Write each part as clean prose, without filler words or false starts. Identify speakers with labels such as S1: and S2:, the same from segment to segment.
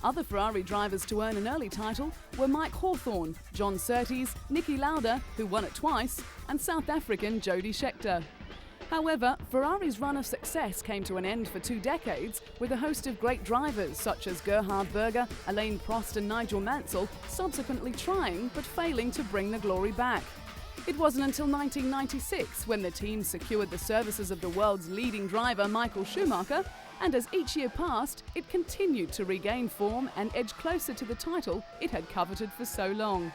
S1: Other Ferrari drivers to earn an early title were Mike Hawthorne, John Surtees, Niki Lauda, who won it twice, and South African Jody Scheckter. However, Ferrari's run of success came to an end for 2 decades, with a host of great drivers such as Gerhard Berger, Alain Prost and Nigel Mansell subsequently trying but failing to bring the glory back. It wasn't until 1996 when the team secured the services of the world's leading driver Michael Schumacher, and as each year passed, it continued to regain form and edge closer to the title it had coveted for so long.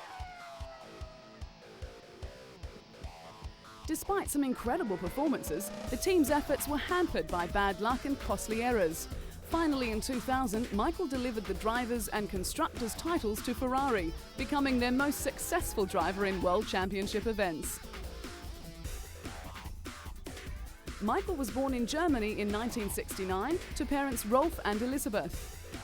S1: Despite some incredible performances, the team's efforts were hampered by bad luck and costly errors. Finally, in 2000, Michael delivered the drivers' and constructors' titles to Ferrari, becoming their most successful driver in World Championship events. Michael was born in Germany in 1969 to parents Rolf and Elisabeth.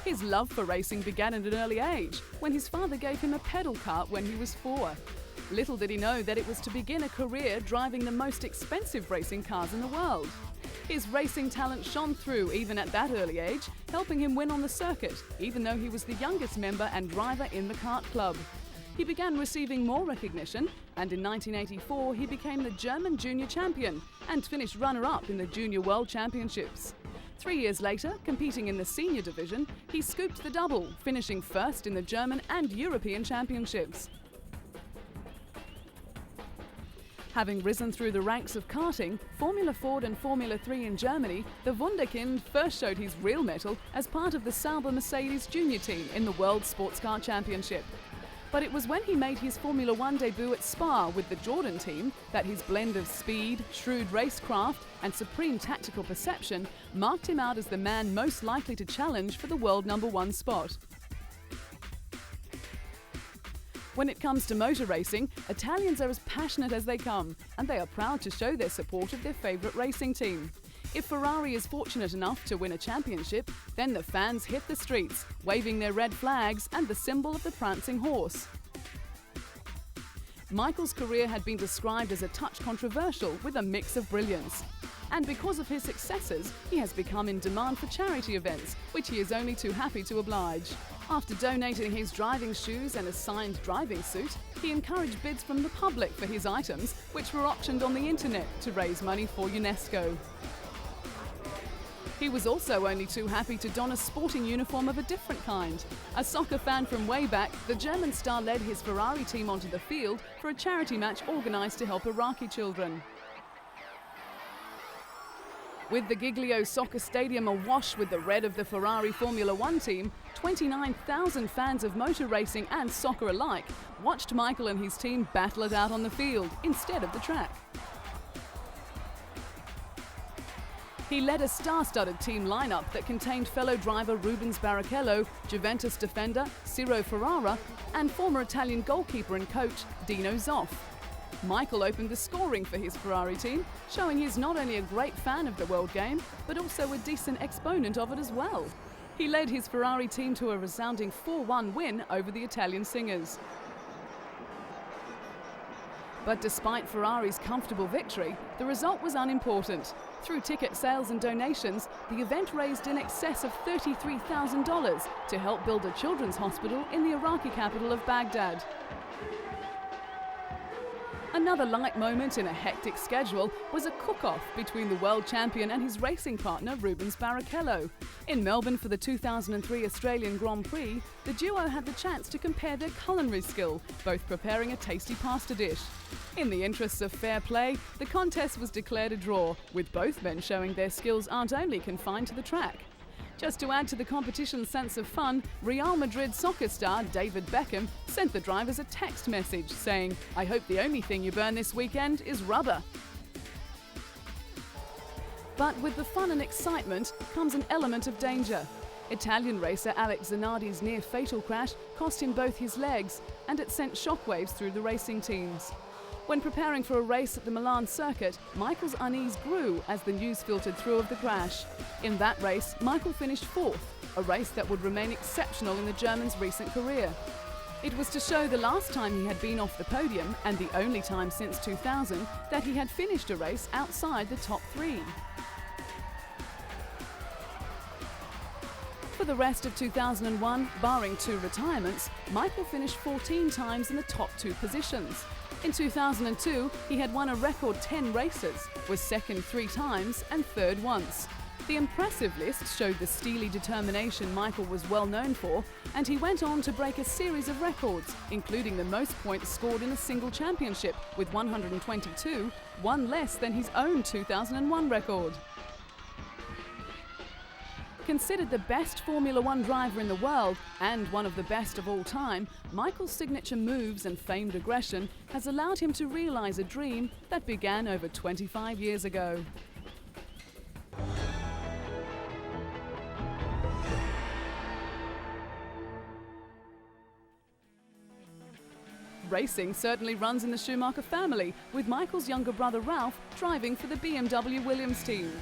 S1: His love for racing began at an early age, when his father gave him a pedal kart when he was 4. Little did he know that it was to begin a career driving the most expensive racing cars in the world. His racing talent shone through even at that early age, helping him win on the circuit, even though he was the youngest member and driver in the kart club. He began receiving more recognition, and in 1984 he became the German junior champion and finished runner-up in the Junior World Championships. 3 years later, competing in the senior division, he scooped the double, finishing first in the German and European Championships. Having risen through the ranks of karting, Formula Ford and Formula 3 in Germany, the Wunderkind first showed his real mettle as part of the Sauber Mercedes junior team in the World Sports Car Championship. But it was when he made his Formula 1 debut at Spa with the Jordan team that his blend of speed, shrewd racecraft and supreme tactical perception marked him out as the man most likely to challenge for the world #1 spot. When it comes to motor racing, Italians are as passionate as they come, and they are proud to show their support of their favourite racing team. If Ferrari is fortunate enough to win a championship, then the fans hit the streets, waving their red flags and the symbol of the prancing horse. Michael's career had been described as a touch controversial with a mix of brilliance. And because of his successes, he has become in demand for charity events, which he is only too happy to oblige. After donating his driving shoes and a signed driving suit, he encouraged bids from the public for his items, which were auctioned on the internet to raise money for UNESCO. He was also only too happy to don a sporting uniform of a different kind. A soccer fan from way back, the German star led his Ferrari team onto the field for a charity match organised to help Iraqi children. With the Giglio Soccer Stadium awash with the red of the Ferrari Formula 1 team, 29,000 fans of motor racing and soccer alike watched Michael and his team battle it out on the field instead of the track. He led a star-studded team lineup that contained fellow driver Rubens Barrichello, Juventus defender Ciro Ferrara, and former Italian goalkeeper and coach Dino Zoff. Michael opened the scoring for his Ferrari team, showing he's not only a great fan of the world game, but also a decent exponent of it as well. He led his Ferrari team to a resounding 4-1 win over the Italian Singers. But despite Ferrari's comfortable victory, the result was unimportant. Through ticket sales and donations, the event raised in excess of $33,000 to help build a children's hospital in the Iraqi capital of Baghdad. Another light moment in a hectic schedule was a cook-off between the world champion and his racing partner Rubens Barrichello. In Melbourne for the 2003 Australian Grand Prix, the duo had the chance to compare their culinary skill, both preparing a tasty pasta dish. In the interests of fair play, the contest was declared a draw, with both men showing their skills aren't only confined to the track. Just to add to the competition's sense of fun, Real Madrid soccer star David Beckham sent the drivers a text message saying, "I hope the only thing you burn this weekend is rubber." But with the fun and excitement comes an element of danger. Italian racer Alex Zanardi's near-fatal crash cost him both his legs, and it sent shockwaves through the racing teams. When preparing for a race at the Milan circuit, Michael's unease grew as the news filtered through of the crash. In that race, Michael finished fourth, a race that would remain exceptional in the German's recent career. It was to show the last time he had been off the podium, and the only time since 2000, that he had finished a race outside the top three. For the rest of 2001, barring 2 retirements, Michael finished 14 times in the top 2 positions. In 2002, he had won a record 10 races, was second 3 times and third once. The impressive list showed the steely determination Michael was well known for, and he went on to break a series of records, including the most points scored in a single championship with 122, one less than his own 2001 record. Considered the best Formula One driver in the world and one of the best of all time, Michael's signature moves and famed aggression has allowed him to realize a dream that began over 25 years ago. Racing certainly runs in the Schumacher family, with Michael's younger brother Ralph driving for the BMW Williams team.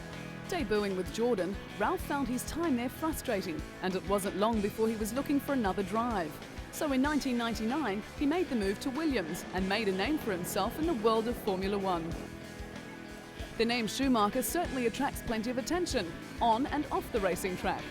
S1: Debuting with Jordan, Ralph found his time there frustrating, and it wasn't long before he was looking for another drive. So in 1999, he made the move to Williams and made a name for himself in the world of Formula One. The name Schumacher certainly attracts plenty of attention, on and off the racing track.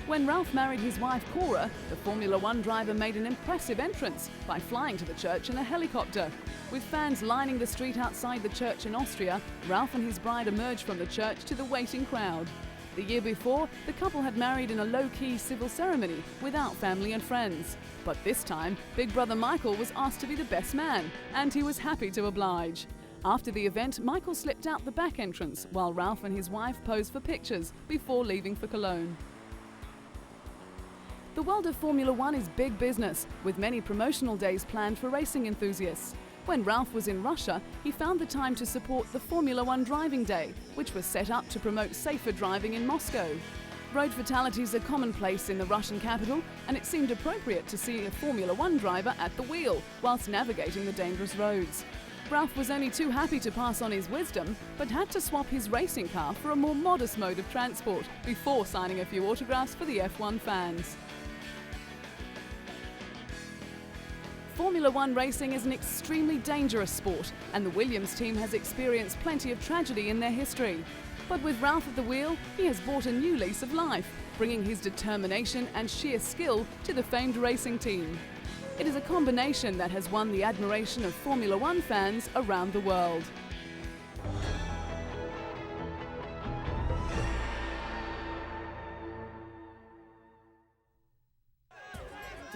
S1: When Ralph married his wife Cora, the Formula One driver made an impressive entrance by flying to the church in a helicopter. With fans lining the street outside the church in Austria, Ralph and his bride emerged from the church to the waiting crowd. The year before, the couple had married in a low-key civil ceremony without family and friends. But this time, big brother Michael was asked to be the best man, and he was happy to oblige. After the event, Michael slipped out the back entrance while Ralph and his wife posed for pictures before leaving for Cologne. The world of Formula One is big business, with many promotional days planned for racing enthusiasts. When Ralph was in Russia, he found the time to support the Formula One Driving Day, which was set up to promote safer driving in Moscow. Road fatalities are commonplace in the Russian capital, and it seemed appropriate to see a Formula One driver at the wheel whilst navigating the dangerous roads. Ralph was only too happy to pass on his wisdom, but had to swap his racing car for a more modest mode of transport before signing a few autographs for the F1 fans. Formula One racing is an extremely dangerous sport, and the Williams team has experienced plenty of tragedy in their history. But with Ralph at the wheel, he has brought a new lease of life, bringing his determination and sheer skill to the famed racing team. It is a combination that has won the admiration of Formula One fans around the world.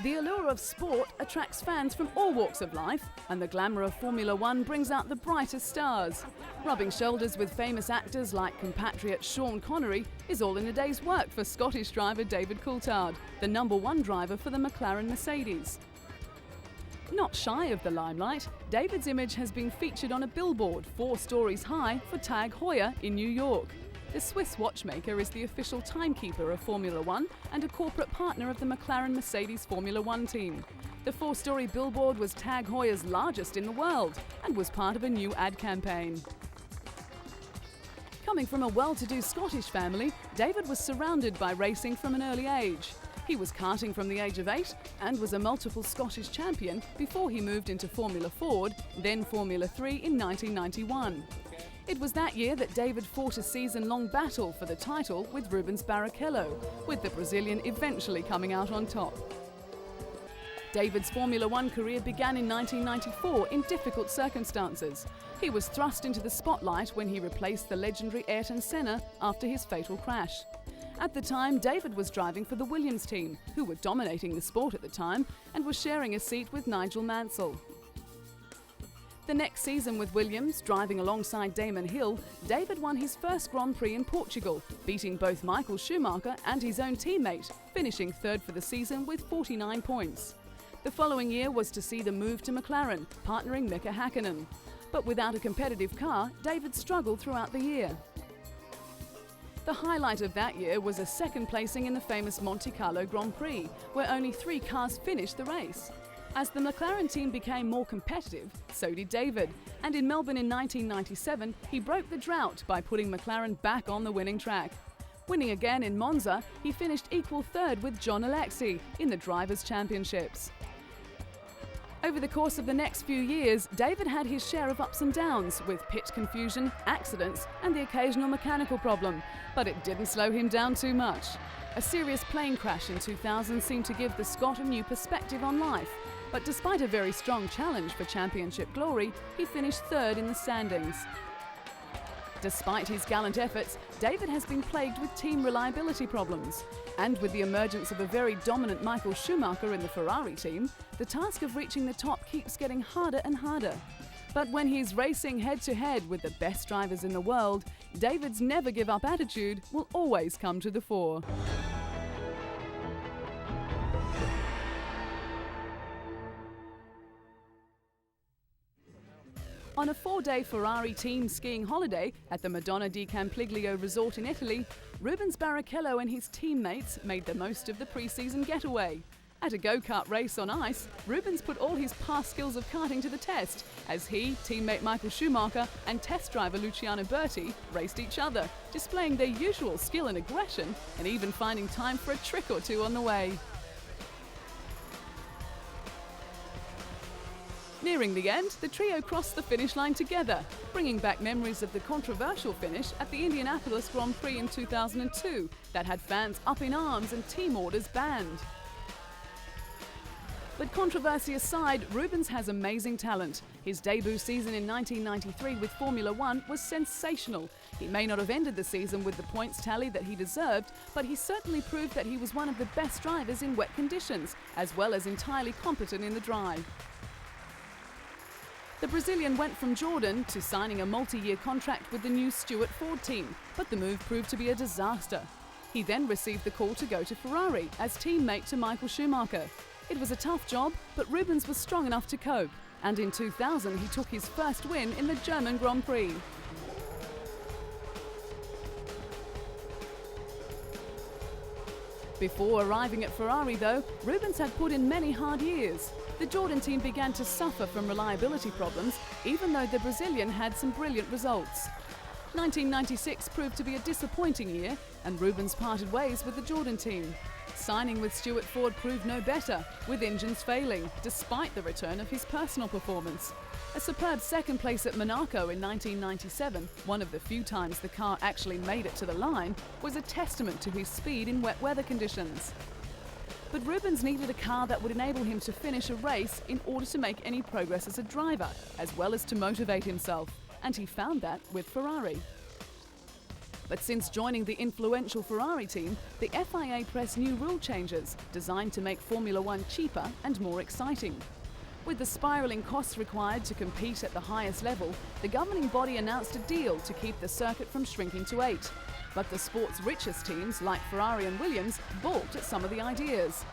S1: The allure of sport attracts fans from all walks of life, and the glamour of Formula One brings out the brightest stars. Rubbing shoulders with famous actors like compatriot Sean Connery is all in a day's work for Scottish driver David Coulthard, the #1 driver for the McLaren Mercedes. Not shy of the limelight, David's image has been featured on a billboard 4 stories high for Tag Heuer in New York. The Swiss watchmaker is the official timekeeper of Formula One and a corporate partner of the McLaren Mercedes Formula One team. The 4-story billboard was Tag Heuer's largest in the world and was part of a new ad campaign. Coming from a well-to-do Scottish family, David was surrounded by racing from an early age. He was karting from the age of 8 and was a multiple Scottish champion before he moved into Formula Ford, then Formula 3 in 1991. It was that year that David fought a season-long battle for the title with Rubens Barrichello, with the Brazilian eventually coming out on top. David's Formula One career began in 1994 in difficult circumstances. He was thrust into the spotlight when he replaced the legendary Ayrton Senna after his fatal crash. At the time, David was driving for the Williams team, who were dominating the sport at the time, and was sharing a seat with Nigel Mansell. The next season with Williams, driving alongside Damon Hill, David won his first Grand Prix in Portugal, beating both Michael Schumacher and his own teammate, finishing 3rd for the season with 49 points. The following year was to see the move to McLaren, partnering Mika Häkkinen. But without a competitive car, David struggled throughout the year. The highlight of that year was a second placing in the famous Monte Carlo Grand Prix, where only 3 cars finished the race. As the McLaren team became more competitive, so did David, and in Melbourne in 1997, he broke the drought by putting McLaren back on the winning track. Winning again in Monza, he finished equal 3rd with John Alesi in the Drivers' Championships. Over the course of the next few years, David had his share of ups and downs, with pit confusion, accidents, and the occasional mechanical problem. But it didn't slow him down too much. A serious plane crash in 2000 seemed to give the Scot a new perspective on life. But despite a very strong challenge for championship glory, he finished third in the standings. Despite his gallant efforts, David has been plagued with team reliability problems. And with the emergence of a very dominant Michael Schumacher in the Ferrari team, the task of reaching the top keeps getting harder and harder. But when he's racing head-to-head with the best drivers in the world, David's never-give-up attitude will always come to the fore. On a 4-day Ferrari team skiing holiday at the Madonna di Campiglio resort in Italy, Rubens Barrichello and his teammates made the most of the pre-season getaway. At a go-kart race on ice, Rubens put all his past skills of karting to the test as he, teammate Michael Schumacher and test driver Luciano Berti raced each other, displaying their usual skill and aggression and even finding time for a trick or two on the way. Nearing the end, the trio crossed the finish line together, bringing back memories of the controversial finish at the Indianapolis Grand Prix in 2002 that had fans up in arms and team orders banned. But controversy aside, Rubens has amazing talent. His debut season in 1993 with Formula One was sensational. He may not have ended the season with the points tally that he deserved, but he certainly proved that he was one of the best drivers in wet conditions, as well as entirely competent in the dry. The Brazilian went from Jordan to signing a multi-year contract with the new Stewart Ford team, but the move proved to be a disaster. He then received the call to go to Ferrari as teammate to Michael Schumacher. It was a tough job, but Rubens was strong enough to cope, and in 2000 he took his first win in the German Grand Prix. Before arriving at Ferrari though, Rubens had put in many hard years. The Jordan team began to suffer from reliability problems, even though the Brazilian had some brilliant results. 1996 proved to be a disappointing year, and Rubens parted ways with the Jordan team. Signing with Stewart Ford proved no better, with engines failing, despite the return of his personal performance. A superb second place at Monaco in 1997, one of the few times the car actually made it to the line, was a testament to his speed in wet weather conditions. But Rubens needed a car that would enable him to finish a race in order to make any progress as a driver, as well as to motivate himself, and he found that with Ferrari. But since joining the influential Ferrari team, the FIA pressed new rule changes designed to make Formula One cheaper and more exciting. With the spiralling costs required to compete at the highest level, the governing body announced a deal to keep the circuit from shrinking to 8. But the sport's richest teams, like Ferrari and Williams, balked at some of the ideas.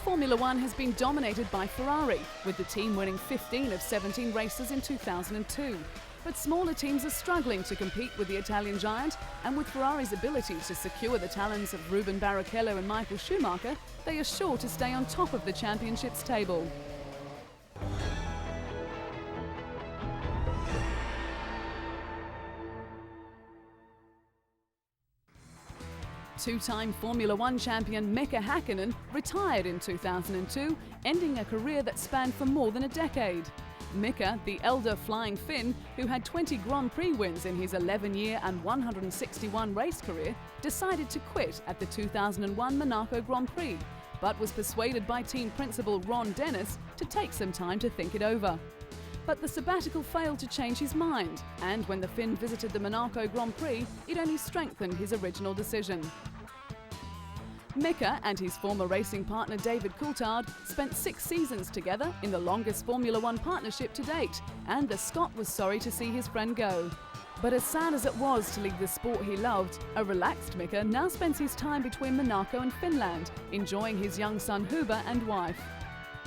S1: Formula One has been dominated by Ferrari, with the team winning 15 of 17 races in 2002. But smaller teams are struggling to compete with the Italian giant, and with Ferrari's ability to secure the talents of Rubens Barrichello and Michael Schumacher, they are sure to stay on top of the championship's table. Two-time Formula One champion Mika Häkkinen retired in 2002, ending a career that spanned for more than a decade. Mika, the elder flying Finn, who had 20 Grand Prix wins in his 11-year and 161 race career, decided to quit at the 2001 Monaco Grand Prix, but was persuaded by team principal Ron Dennis to take some time to think it over. But the sabbatical failed to change his mind, and when the Finn visited the Monaco Grand Prix, it only strengthened his original decision. Mika and his former racing partner David Coulthard spent 6 seasons together in the longest Formula One partnership to date, and the Scot was sorry to see his friend go. But as sad as it was to leave the sport he loved, a relaxed Mika now spends his time between Monaco and Finland, enjoying his young son Huber and wife.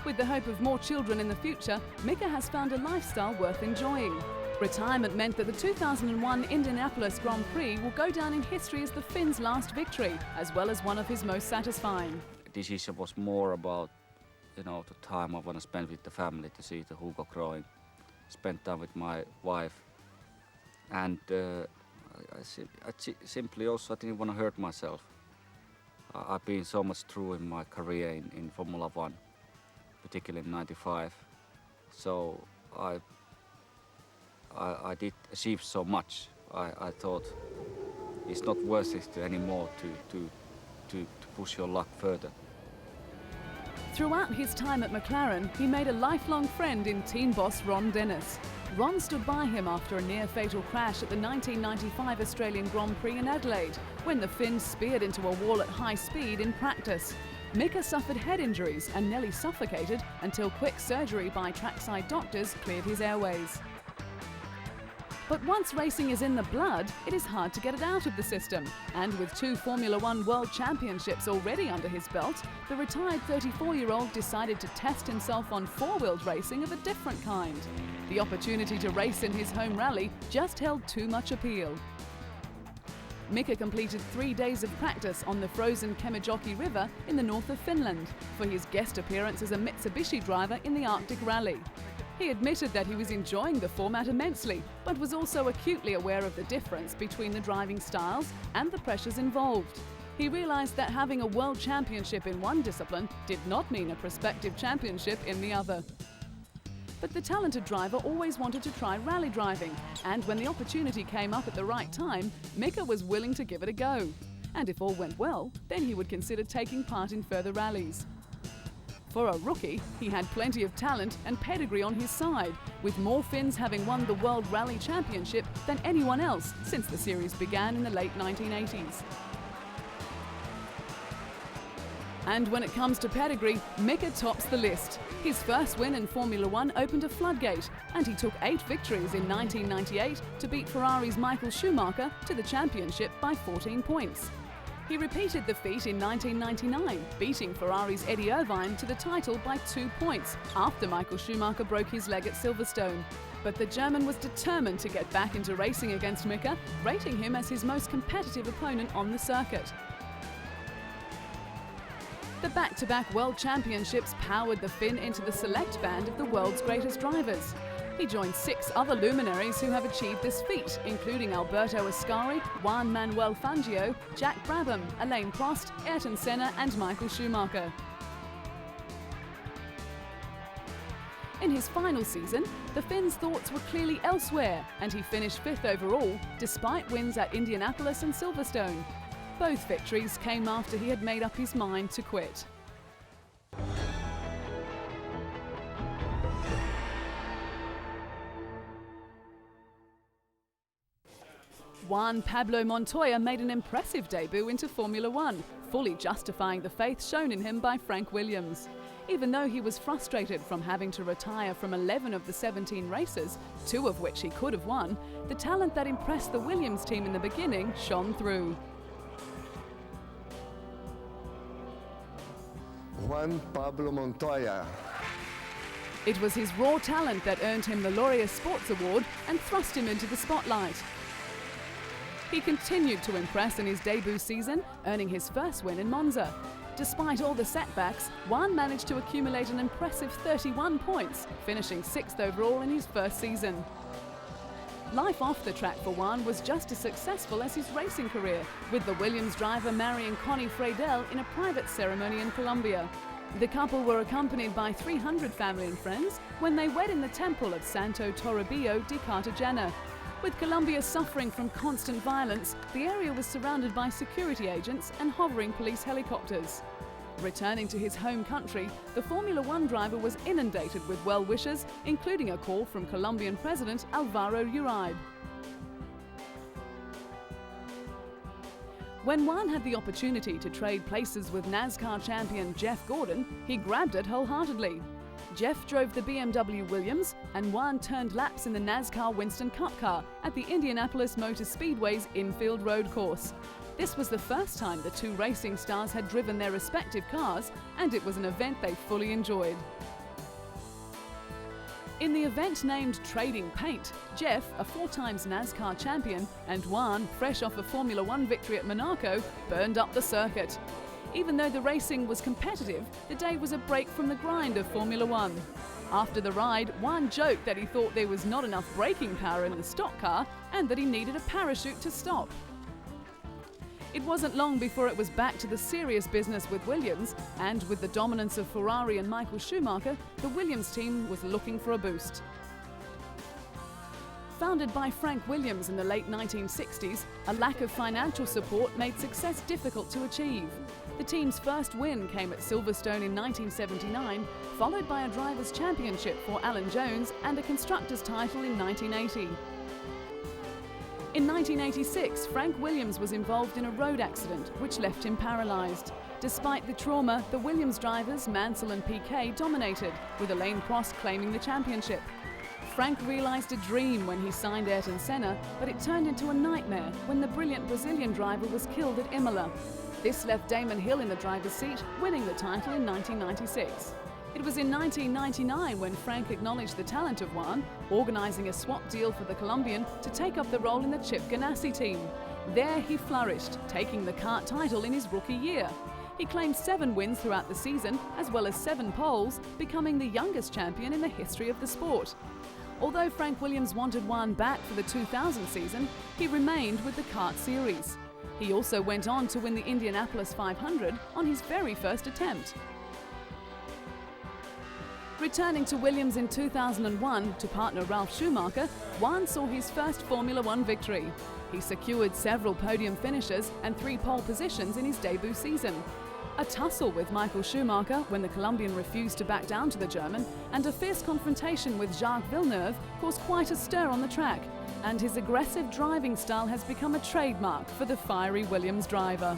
S1: With the hope of more children in the future, Mika has found a lifestyle worth enjoying. Retirement meant that the 2001 Indianapolis Grand Prix will go down in history as the Finn's last victory, as well as one of his most satisfying.
S2: The decision was more about, the time I want to spend with the family, to see the Hugo growing, spend time with my wife, and I simply also didn't want to hurt myself. I've been so much through in my career in Formula One. particularly in '95. So I did achieve so much. I thought it's not worth it anymore to push your luck further.
S1: Throughout his time at McLaren, he made a lifelong friend in team boss Ron Dennis. Ron stood by him after a near-fatal crash at the 1995 Australian Grand Prix in Adelaide, when the Finn speared into a wall at high speed in practice. Mika suffered head injuries and nearly suffocated until quick surgery by trackside doctors cleared his airways. But once racing is in the blood, it is hard to get it out of the system. And with 2 Formula One World Championships already under his belt, the retired 34-year-old decided to test himself on four-wheeled racing of a different kind. The opportunity to race in his home rally just held too much appeal. Mika completed 3 days of practice on the frozen Kemijoki River in the north of Finland for his guest appearance as a Mitsubishi driver in the Arctic Rally. He admitted that he was enjoying the format immensely, but was also acutely aware of the difference between the driving styles and the pressures involved. He realised that having a world championship in one discipline did not mean a prospective championship in the other. But the talented driver always wanted to try rally driving, and when the opportunity came up at the right time, Mika was willing to give it a go. And if all went well, then he would consider taking part in further rallies. For a rookie, he had plenty of talent and pedigree on his side, with more Finns having won the World Rally Championship than anyone else since the series began in the late 1980s. And when it comes to pedigree, Mika tops the list. His first win in Formula One opened a floodgate, and he took 8 victories in 1998 to beat Ferrari's Michael Schumacher to the championship by 14 points. He repeated the feat in 1999, beating Ferrari's Eddie Irvine to the title by 2 points after Michael Schumacher broke his leg at Silverstone. But the German was determined to get back into racing against Mika, rating him as his most competitive opponent on the circuit. The back-to-back World Championships powered the Finn into the select band of the world's greatest drivers. He joined 6 other luminaries who have achieved this feat, including Alberto Ascari, Juan Manuel Fangio, Jack Brabham, Alain Prost, Ayrton Senna and Michael Schumacher. In his final season, the Finn's thoughts were clearly elsewhere, and he finished 5th overall, despite wins at Indianapolis and Silverstone. Both victories came after he had made up his mind to quit. Juan Pablo Montoya made an impressive debut into Formula One, fully justifying the faith shown in him by Frank Williams. Even though he was frustrated from having to retire from 11 of the 17 races, 2 of which he could have won, the talent that impressed the Williams team in the beginning shone through.
S3: Juan Pablo Montoya.
S1: It was his raw talent that earned him the Laureus Sports Award and thrust him into the spotlight. He continued to impress in his debut season, earning his first win in Monza. Despite all the setbacks, Juan managed to accumulate an impressive 31 points, finishing 6th overall in his first season. Life off the track for Juan was just as successful as his racing career, with the Williams driver marrying Connie Freidel in a private ceremony in Colombia. The couple were accompanied by 300 family and friends when they wed in the temple of Santo Toribio de Cartagena. With Colombia suffering from constant violence, the area was surrounded by security agents and hovering police helicopters. Returning to his home country, the Formula One driver was inundated with well-wishers, including a call from Colombian President Alvaro Uribe. When Juan had the opportunity to trade places with NASCAR champion Jeff Gordon, he grabbed it wholeheartedly. Jeff drove the BMW Williams, and Juan turned laps in the NASCAR Winston Cup car at the Indianapolis Motor Speedway's infield road course. This was the first time the 2 racing stars had driven their respective cars, and it was an event they fully enjoyed. In the event named Trading Paint, Jeff, a 4 times NASCAR champion, and Juan, fresh off a Formula One victory at Monaco, burned up the circuit. Even though the racing was competitive, the day was a break from the grind of Formula One. After the ride, Juan joked that he thought there was not enough braking power in the stock car and that he needed a parachute to stop. It wasn't long before it was back to the serious business with Williams, and with the dominance of Ferrari and Michael Schumacher, the Williams team was looking for a boost. Founded by Frank Williams in the late 1960s, a lack of financial support made success difficult to achieve. The team's first win came at Silverstone in 1979, followed by a Drivers' Championship for Alan Jones and a Constructors' title in 1980. In 1986, Frank Williams was involved in a road accident which left him paralysed. Despite the trauma, the Williams drivers, Mansell and Piquet, dominated, with Alain Prost claiming the championship. Frank realised a dream when he signed Ayrton Senna, but it turned into a nightmare when the brilliant Brazilian driver was killed at Imola. This left Damon Hill in the driver's seat, winning the title in 1996. It was in 1999 when Frank acknowledged the talent of Juan, organising a swap deal for the Colombian to take up the role in the Chip Ganassi team. There he flourished, taking the kart title in his rookie year. He claimed 7 wins throughout the season, as well as 7 poles, becoming the youngest champion in the history of the sport. Although Frank Williams wanted Juan back for the 2000 season, he remained with the kart series. He also went on to win the Indianapolis 500 on his very first attempt. Returning to Williams in 2001 to partner Ralf Schumacher, Juan saw his first Formula One victory. He secured several podium finishes and 3 pole positions in his debut season. A tussle with Michael Schumacher when the Colombian refused to back down to the German, and a fierce confrontation with Jacques Villeneuve caused quite a stir on the track, and his aggressive driving style has become a trademark for the fiery Williams driver.